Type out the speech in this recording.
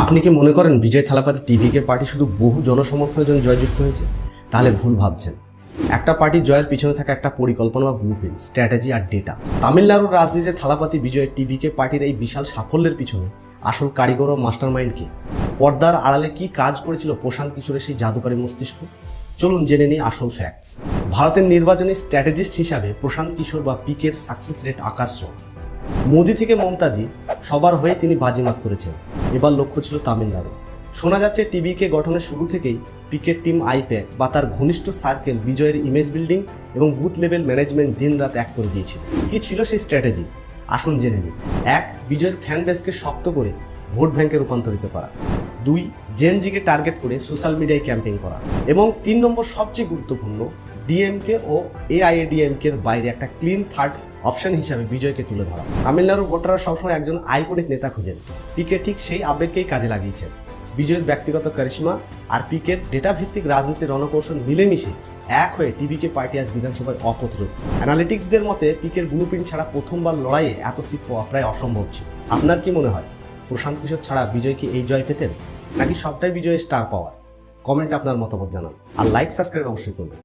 আপনি কি মনে করেন বিজয় থালাপতি টিভিকে পার্টি শুধু বহু জনসমর্থনের জন্য জয়যুক্ত হয়েছে? তাহলে ভুল ভাবছেন। একটা পার্টির জয়ের পিছনে থাকা একটা পরিকল্পনা বা ব্লুপ্রিন্ট, স্ট্র্যাটেজি আর ডেটা। তামিলনাড়ুর রাজনীতিতে থালাপতি বিজয় টিভিকে পার্টির এই বিশাল সাফল্যের পিছনে আসল কারিগর ও মাস্টারমাইন্ড কে? পর্দার আড়ালে কি কাজ করেছিল প্রশান্ত কিশোরের সেই জাদুকারী মস্তিষ্ক? চলুন জেনে নিই আসল ফ্যাক্টস। ভারতের নির্বাচনী স্ট্র্যাটেজিস্ট হিসাবে প্রশান্ত কিশোর বা পিকের সাকসেস রেট আকাশছোঁয়া। মোদি থেকে মমতাজি সবার হয়ে তিনি বাজিমাত করেছেন। এবার লক্ষ্য ছিল তামিলনাড়ু। শোনা যাচ্ছে টিভিকে গঠনের শুরু থেকেই পিকের টিম আইপ্যাক বা তার ঘনিষ্ঠ সার্কেল বিজয়ের ইমেজ বিল্ডিং এবং বুথ লেভেল ম্যানেজমেন্ট দিন রাত এক করে দিয়েছিল। কি ছিল সেই স্ট্র্যাটেজি? আসুন জেনে নিই। 1. বিজয়ের ফ্যান বেসকে শক্ত করে ভোট ব্যাংকে রূপান্তরিত করা। 2. জেনজিকে টার্গেট করে সোশ্যাল মিডিয়ায় ক্যাম্পেইন করা। এবং 3 নম্বর সবচেয়ে গুরুত্বপূর্ণ, ডিএমকে ও এআইএডিএমকে এর বাইরে একটা ক্লিন থার্ড অপশন হিসাবে বিজয়কে তুলে ধরা। তামিলনাড়ুর ভোটাররা সবসময় একজন আইকনিক নেতা খুঁজেন। পিকে ঠিক সেই আবেগকেই কাজে লাগিয়েছেন। বিজয়ের ব্যক্তিগত কারিশমা আর পিকের ডেটা ভিত্তিক রাজনীতির রণকৌশল মিলেমিশে এক হয়ে টিভিকে পার্টি আজ বিধানসভায় অপ্রতিরোধ। অ্যানালিটিক্সদের মতে পিকের ব্লুপ্রিন্ট ছাড়া প্রথমবার লড়াইয়ে এত সিট পাওয়া প্রায় অসম্ভব ছিল। আপনার কি মনে হয়, প্রশান্ত কিশোর ছাড়া বিজয় কি এই জয় পেতেন, নাকি সবটাই বিজয়ের স্টার পাওয়ার? কমেন্ট আপনার মতামত জানান আর লাইক সাবস্ক্রাইব অবশ্যই করবেন।